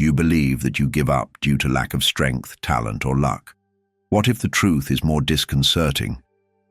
Do you believe that you give up due to lack of strength, talent, or luck? What if the truth is more disconcerting?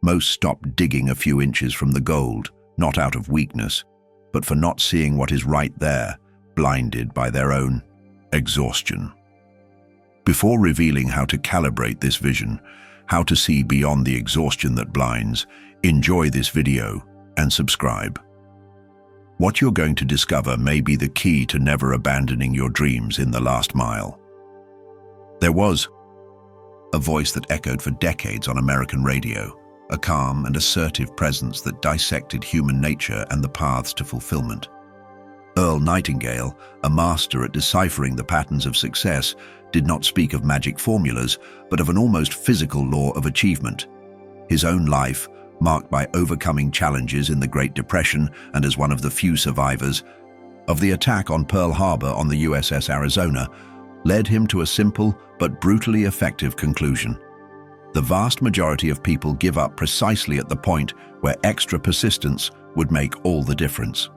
Most stop digging a few inches from the gold, not out of weakness, but for not seeing what is right there, blinded by their own exhaustion. Before revealing how to calibrate this vision, how to see beyond the exhaustion that blinds, enjoy this video and subscribe. What you're going to discover may be the key to never abandoning your dreams in the last mile. There was a voice that echoed for decades on American radio, a calm and assertive presence that dissected human nature and the paths to fulfillment. Earl Nightingale, a master at deciphering the patterns of success, did not speak of magic formulas, but of an almost physical law of achievement. His own life, marked by overcoming challenges in the Great Depression and as one of the few survivors of the attack on Pearl Harbor on the USS Arizona, led him to a simple but brutally effective conclusion. The vast majority of people give up precisely at the point where extra persistence would make all the difference.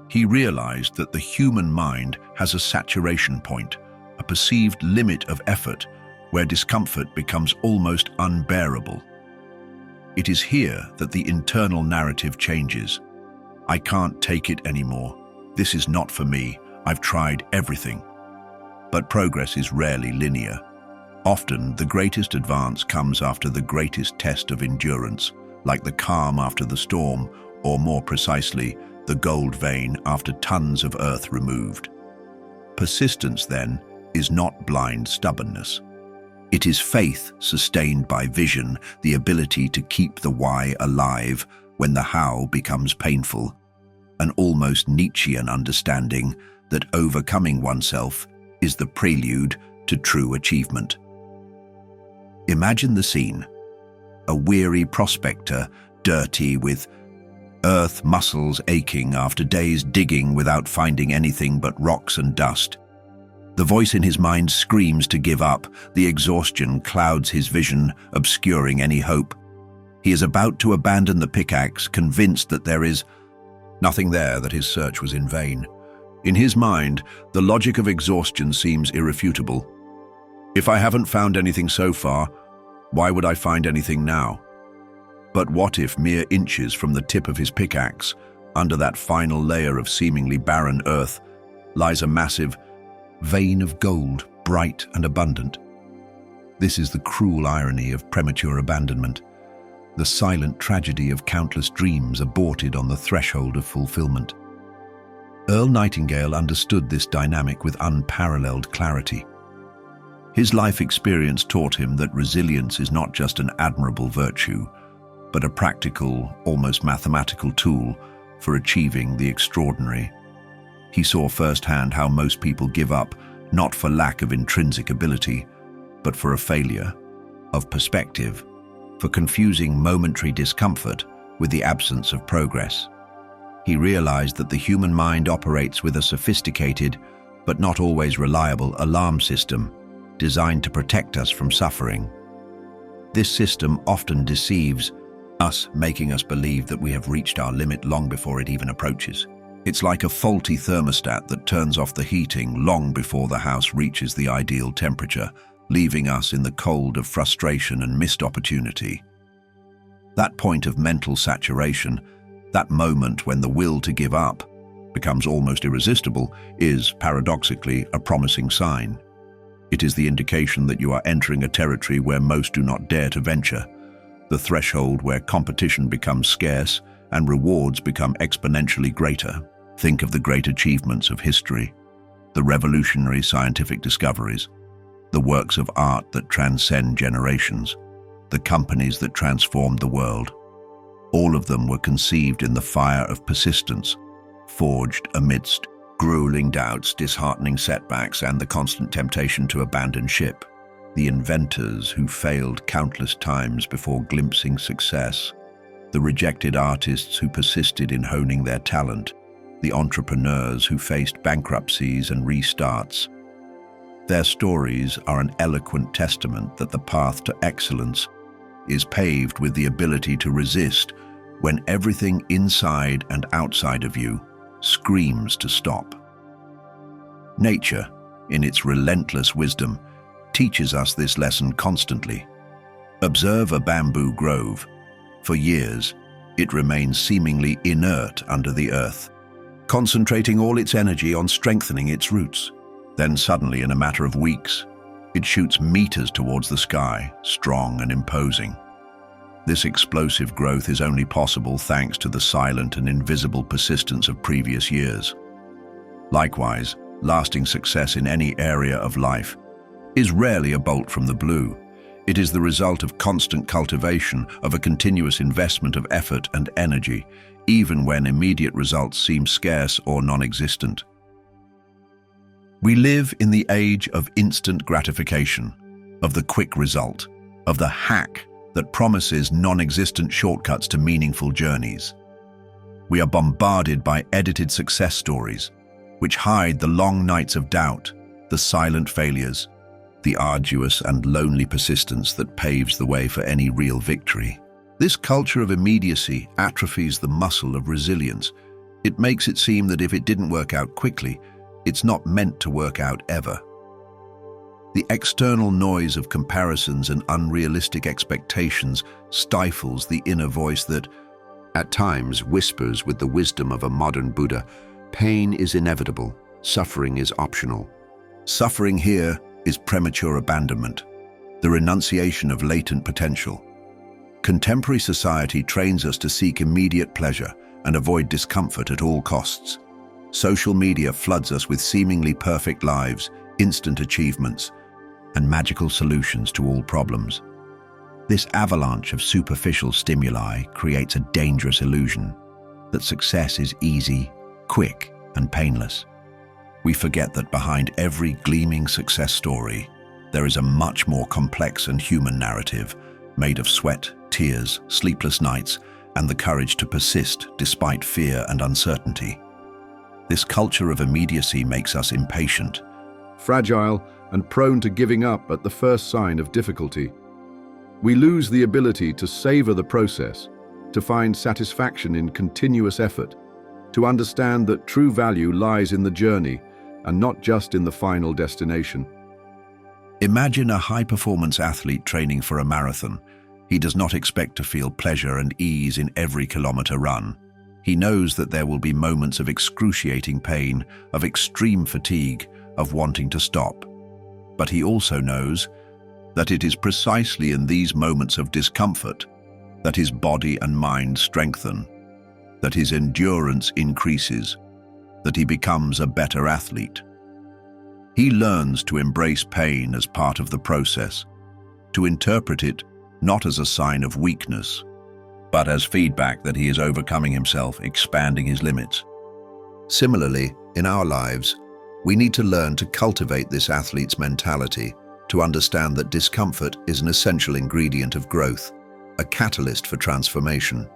He realized that the human mind has a saturation point, a perceived limit of effort where discomfort becomes almost unbearable. It is here that the internal narrative changes. I can't take it anymore. This is not for me. I've tried everything. But progress is rarely linear. Often, the greatest advance comes after the greatest test of endurance, like the calm after the storm, or more precisely, the gold vein after tons of earth removed. Persistence, then, is not blind stubbornness. It is faith sustained by vision, the ability to keep the why alive when the how becomes painful, an almost Nietzschean understanding that overcoming oneself is the prelude to true achievement. Imagine the scene: a weary prospector, dirty, with earth muscles aching after days digging without finding anything but rocks and dust. The voice in his mind screams to give up. The exhaustion clouds his vision, obscuring any hope. He is about to abandon the pickaxe, convinced that there is nothing there, that his search was in vain. In his mind, the logic of exhaustion seems irrefutable. If I haven't found anything so far, why would I find anything now? But what if mere inches from the tip of his pickaxe, under that final layer of seemingly barren earth, lies a massive vein of gold, bright and abundant? This is the cruel irony of premature abandonment, the silent tragedy of countless dreams aborted on the threshold of fulfillment. Earl Nightingale understood this dynamic with unparalleled clarity. His life experience taught him that resilience is not just an admirable virtue, but a practical, almost mathematical tool for achieving the extraordinary. He saw firsthand how most people give up, not for lack of intrinsic ability, but for a failure of perspective, for confusing momentary discomfort with the absence of progress. He realized that the human mind operates with a sophisticated, but not always reliable, alarm system designed to protect us from suffering. This system often deceives us, making us believe that we have reached our limit long before it even approaches. It's like a faulty thermostat that turns off the heating long before the house reaches the ideal temperature, leaving us in the cold of frustration and missed opportunity. That point of mental saturation, that moment when the will to give up becomes almost irresistible, is, paradoxically, a promising sign. It is the indication that you are entering a territory where most do not dare to venture, the threshold where competition becomes scarce and rewards become exponentially greater. Think of the great achievements of history, the revolutionary scientific discoveries, the works of art that transcend generations, the companies that transformed the world. All of them were conceived in the fire of persistence, forged amidst grueling doubts, disheartening setbacks, and the constant temptation to abandon ship. The inventors who failed countless times before glimpsing success, the rejected artists who persisted in honing their talent, the entrepreneurs who faced bankruptcies and restarts. Their stories are an eloquent testament that the path to excellence is paved with the ability to resist when everything inside and outside of you screams to stop. Nature, in its relentless wisdom, teaches us this lesson constantly. Observe a bamboo grove. For years, it remains seemingly inert under the earth, concentrating all its energy on strengthening its roots. Then suddenly, in a matter of weeks, it shoots meters towards the sky, strong and imposing. This explosive growth is only possible thanks to the silent and invisible persistence of previous years. Likewise, lasting success in any area of life is rarely a bolt from the blue. It is the result of constant cultivation, of a continuous investment of effort and energy, even when immediate results seem scarce or non-existent. We live in the age of instant gratification, of the quick result, of the hack that promises non-existent shortcuts to meaningful journeys. We are bombarded by edited success stories, which hide the long nights of doubt, the silent failures, the arduous and lonely persistence that paves the way for any real victory. This culture of immediacy atrophies the muscle of resilience. It makes it seem that if it didn't work out quickly, it's not meant to work out ever. The external noise of comparisons and unrealistic expectations stifles the inner voice that, at times, whispers with the wisdom of a modern Buddha, "Pain is inevitable, suffering is optional." Suffering here is premature abandonment, the renunciation of latent potential. Contemporary society trains us to seek immediate pleasure and avoid discomfort at all costs. Social media floods us with seemingly perfect lives, instant achievements, and magical solutions to all problems. This avalanche of superficial stimuli creates a dangerous illusion that success is easy, quick, and painless. We forget that behind every gleaming success story, there is a much more complex and human narrative made of sweat, tears, sleepless nights, and the courage to persist despite fear and uncertainty. This culture of immediacy makes us impatient, fragile, and prone to giving up at the first sign of difficulty. We lose the ability to savor the process, to find satisfaction in continuous effort, to understand that true value lies in the journey and not just in the final destination. Imagine a high-performance athlete training for a marathon. He does not expect to feel pleasure and ease in every kilometer run. He knows that there will be moments of excruciating pain, of extreme fatigue, of wanting to stop. But he also knows that it is precisely in these moments of discomfort that his body and mind strengthen, that his endurance increases, that he becomes a better athlete. He learns to embrace pain as part of the process, to interpret it not as a sign of weakness, but as feedback that he is overcoming himself, expanding his limits. Similarly, in our lives, we need to learn to cultivate this athlete's mentality, to understand that discomfort is an essential ingredient of growth, a catalyst for transformation.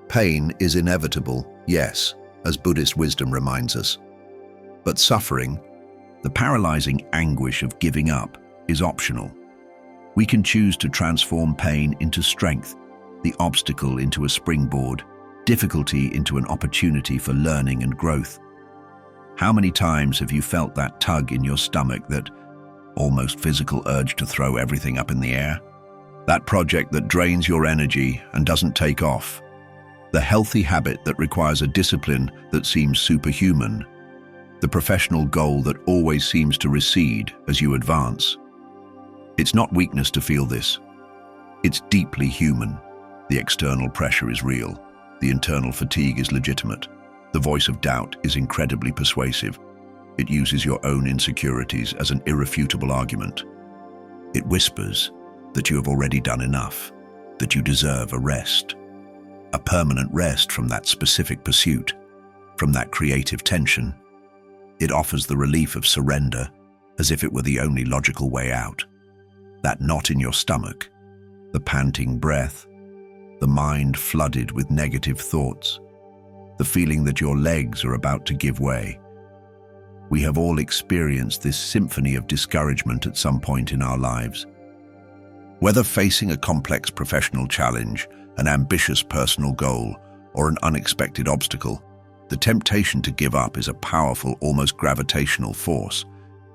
Pain is inevitable, yes, as Buddhist wisdom reminds us. But suffering, the paralyzing anguish of giving up, is optional. We can choose to transform pain into strength, the obstacle into a springboard, difficulty into an opportunity for learning and growth. How many times have you felt that tug in your stomach, that almost physical urge to throw everything up in the air? That project that drains your energy and doesn't take off? The healthy habit that requires a discipline that seems superhuman? The professional goal that always seems to recede as you advance? It's not weakness to feel this. It's deeply human. The external pressure is real. The internal fatigue is legitimate. The voice of doubt is incredibly persuasive. It uses your own insecurities as an irrefutable argument. It whispers that you have already done enough, that you deserve a rest, a permanent rest from that specific pursuit, from that creative tension. It offers the relief of surrender as if it were the only logical way out. That knot in your stomach, the panting breath, the mind flooded with negative thoughts, the feeling that your legs are about to give way. We have all experienced this symphony of discouragement at some point in our lives. Whether facing a complex professional challenge, an ambitious personal goal, or an unexpected obstacle, the temptation to give up is a powerful, almost gravitational force.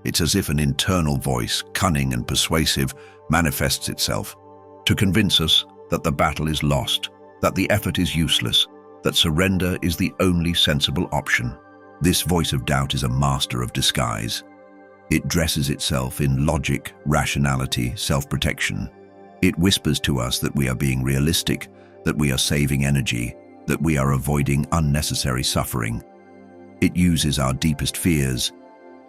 It's as if an internal voice, cunning and persuasive, manifests itself to convince us that the battle is lost, that the effort is useless, that surrender is the only sensible option. This voice of doubt is a master of disguise. It dresses itself in logic, rationality, self-protection. It whispers to us that we are being realistic, that we are saving energy, that we are avoiding unnecessary suffering. It uses our deepest fears,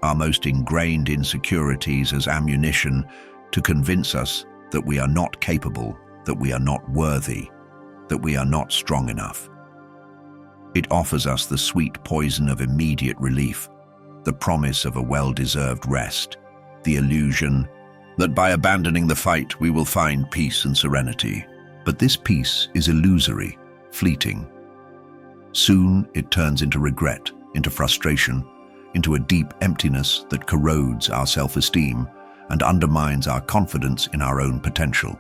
our most ingrained insecurities as ammunition to convince us that we are not capable, that we are not worthy, that we are not strong enough. It offers us the sweet poison of immediate relief, the promise of a well-deserved rest, the illusion that by abandoning the fight we will find peace and serenity. But this peace is illusory, fleeting. Soon it turns into regret, into frustration, into a deep emptiness that corrodes our self-esteem and undermines our confidence in our own potential.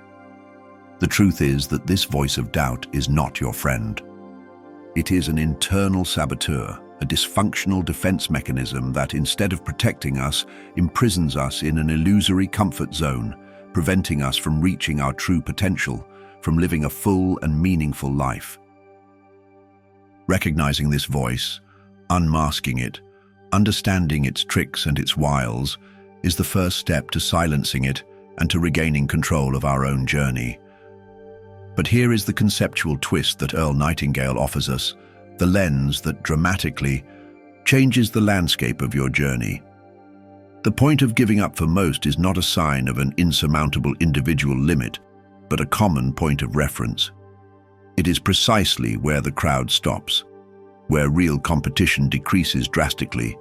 The truth is that this voice of doubt is not your friend. It is an internal saboteur, a dysfunctional defense mechanism that, instead of protecting us, imprisons us in an illusory comfort zone, preventing us from reaching our true potential, from living a full and meaningful life. Recognizing this voice, unmasking it, understanding its tricks and its wiles, is the first step to silencing it and to regaining control of our own journey. But here is the conceptual twist that Earl Nightingale offers us, the lens that dramatically changes the landscape of your journey. The point of giving up for most is not a sign of an insurmountable individual limit, but a common point of reference. It is precisely where the crowd stops, where real competition decreases drastically,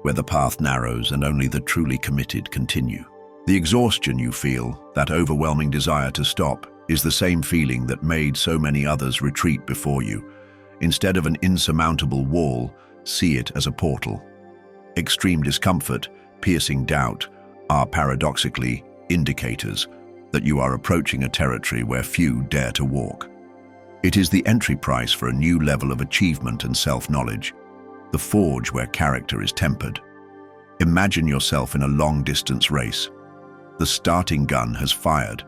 where the path narrows and only the truly committed continue. The exhaustion you feel, that overwhelming desire to stop, is the same feeling that made so many others retreat before you. Instead of an insurmountable wall, see it as a portal. Extreme discomfort, piercing doubt, are paradoxically indicators that you are approaching a territory where few dare to walk. It is the entry price for a new level of achievement and self-knowledge, the forge where character is tempered. Imagine yourself in a long-distance race. The starting gun has fired.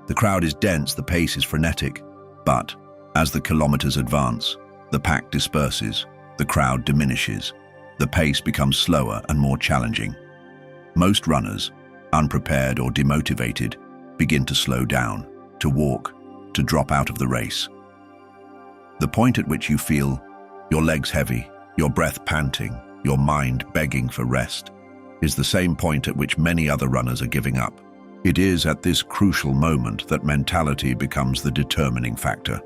The crowd is dense, the pace is frenetic. But as the kilometers advance, the pack disperses, the crowd diminishes, the pace becomes slower and more challenging. Most runners, unprepared or demotivated, begin to slow down, to walk, to drop out of the race. The point at which you feel your legs heavy, your breath panting, your mind begging for rest, is the same point at which many other runners are giving up. It is at this crucial moment that mentality becomes the determining factor.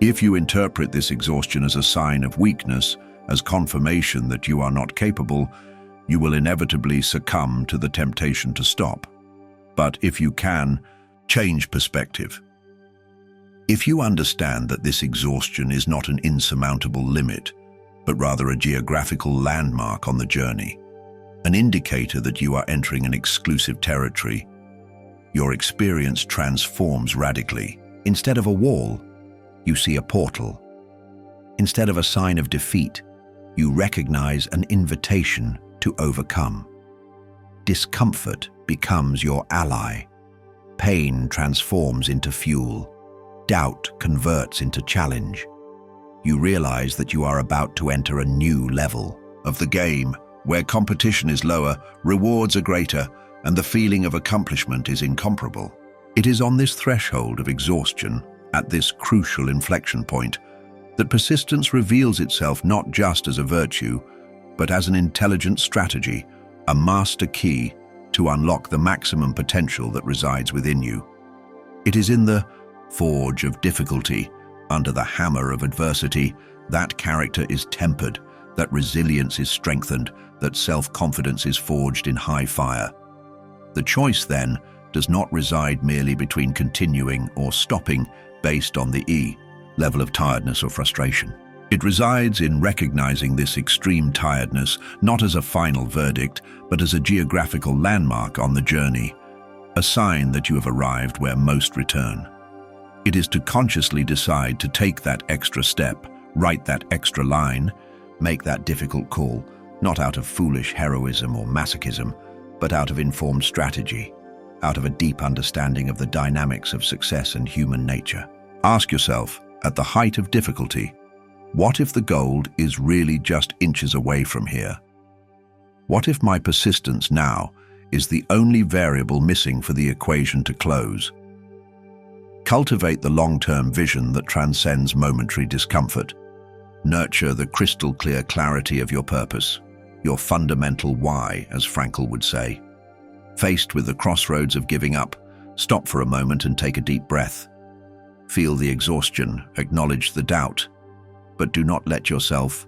If you interpret this exhaustion as a sign of weakness, as confirmation that you are not capable, you will inevitably succumb to the temptation to stop. But if you can, change perspective. If you understand that this exhaustion is not an insurmountable limit, but rather a geographical landmark on the journey, an indicator that you are entering an exclusive territory, your experience transforms radically. Instead of a wall, you see a portal. Instead of a sign of defeat, you recognize an invitation to overcome. Discomfort becomes your ally. Pain transforms into fuel. Doubt converts into challenge. You realize that you are about to enter a new level of the game, where competition is lower, rewards are greater, and the feeling of accomplishment is incomparable. It is on this threshold of exhaustion, at this crucial inflection point, that persistence reveals itself not just as a virtue, but as an intelligent strategy, a master key to unlock the maximum potential that resides within you. It is in the forge of difficulty, under the hammer of adversity, that character is tempered, that resilience is strengthened, that self-confidence is forged in high fire. The choice, then, does not reside merely between continuing or stopping based on the level of tiredness or frustration. It resides in recognizing this extreme tiredness not as a final verdict, but as a geographical landmark on the journey, a sign that you have arrived where most return. It is to consciously decide to take that extra step, write that extra line, make that difficult call, not out of foolish heroism or masochism, but out of informed strategy, out of a deep understanding of the dynamics of success and human nature. Ask yourself, at the height of difficulty, what if the gold is really just inches away from here? What if my persistence now is the only variable missing for the equation to close? Cultivate the long-term vision that transcends momentary discomfort. Nurture the crystal-clear clarity of your purpose, your fundamental why, as Frankl would say. Faced with the crossroads of giving up, stop for a moment and take a deep breath. Feel the exhaustion, acknowledge the doubt, but do not let yourself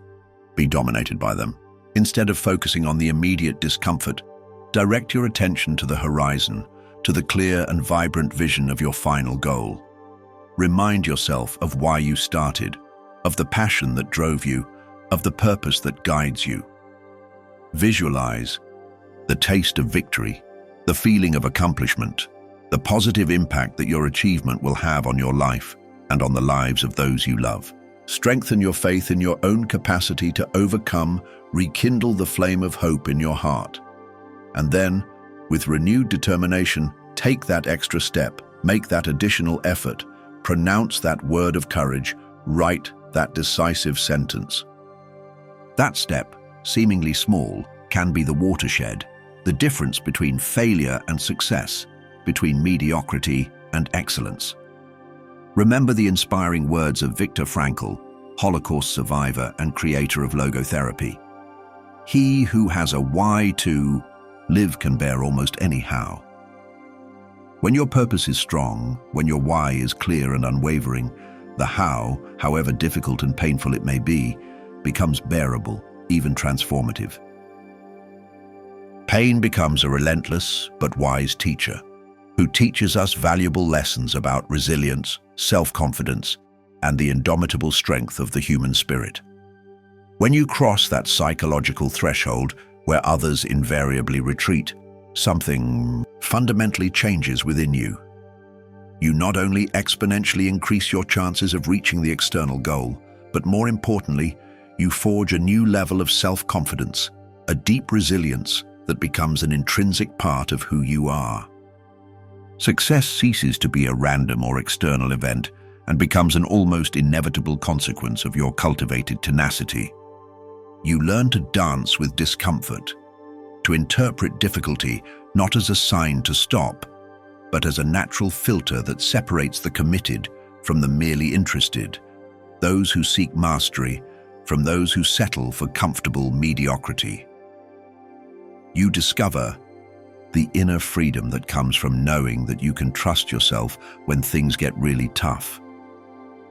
be dominated by them. Instead of focusing on the immediate discomfort, direct your attention to the horizon, to the clear and vibrant vision of your final goal. Remind yourself of why you started, of the passion that drove you, of the purpose that guides you. Visualize the taste of victory, the feeling of accomplishment, the positive impact that your achievement will have on your life and on the lives of those you love. Strengthen your faith in your own capacity to overcome, rekindle the flame of hope in your heart. And then, with renewed determination, take that extra step, make that additional effort, pronounce that word of courage, write that decisive sentence. That step, seemingly small, can be the watershed, the difference between failure and success, between mediocrity and excellence. Remember the inspiring words of Viktor Frankl, Holocaust survivor and creator of logotherapy. He who has a why to live can bear almost any how. When your purpose is strong, when your why is clear and unwavering, the how, however difficult and painful it may be, becomes bearable, even transformative. Pain becomes a relentless but wise teacher who teaches us valuable lessons about resilience, self-confidence, and the indomitable strength of the human spirit. When you cross that psychological threshold where others invariably retreat, something fundamentally changes within you. You not only exponentially increase your chances of reaching the external goal, but more importantly, you forge a new level of self-confidence, a deep resilience that becomes an intrinsic part of who you are. Success ceases to be a random or external event and becomes an almost inevitable consequence of your cultivated tenacity. You learn to dance with discomfort, to interpret difficulty not as a sign to stop, but as a natural filter that separates the committed from the merely interested, those who seek mastery from those who settle for comfortable mediocrity. You discover the inner freedom that comes from knowing that you can trust yourself when things get really tough.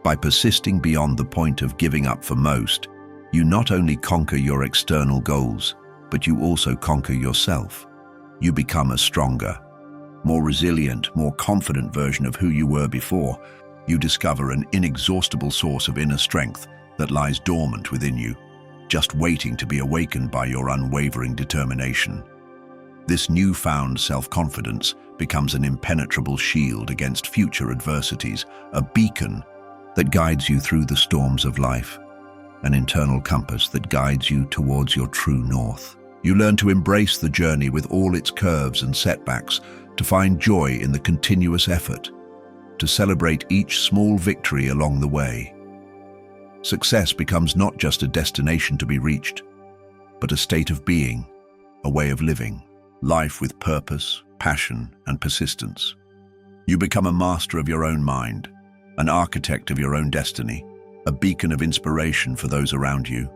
By persisting beyond the point of giving up for most, you not only conquer your external goals, but you also conquer yourself. You become a stronger, more resilient, more confident version of who you were before. You discover an inexhaustible source of inner strength that lies dormant within you, just waiting to be awakened by your unwavering determination. This newfound self-confidence becomes an impenetrable shield against future adversities, a beacon that guides you through the storms of life, an internal compass that guides you towards your true north. You learn to embrace the journey with all its curves and setbacks, to find joy in the continuous effort, to celebrate each small victory along the way. Success becomes not just a destination to be reached, but a state of being, a way of living, life with purpose, passion, and persistence. You become a master of your own mind, an architect of your own destiny, a beacon of inspiration for those around you.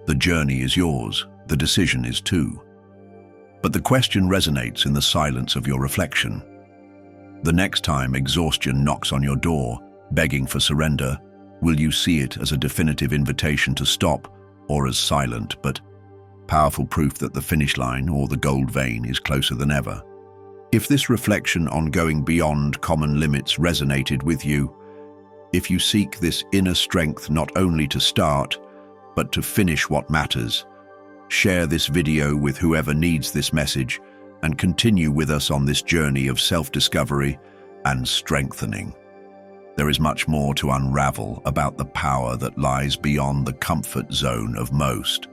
The journey is yours, the decision is too. But the question resonates in the silence of your reflection. The next time exhaustion knocks on your door, begging for surrender, will you see it as a definitive invitation to stop, or as silent but powerful proof that the finish line or the gold vein is closer than ever? If this reflection on going beyond common limits resonated with you, if you seek this inner strength not only to start, but to finish what matters, share this video with whoever needs this message and continue with us on this journey of self-discovery and strengthening. There is much more to unravel about the power that lies beyond the comfort zone of most.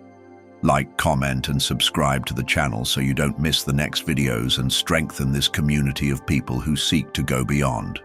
Like, comment, and subscribe to the channel so you don't miss the next videos and strengthen this community of people who seek to go beyond.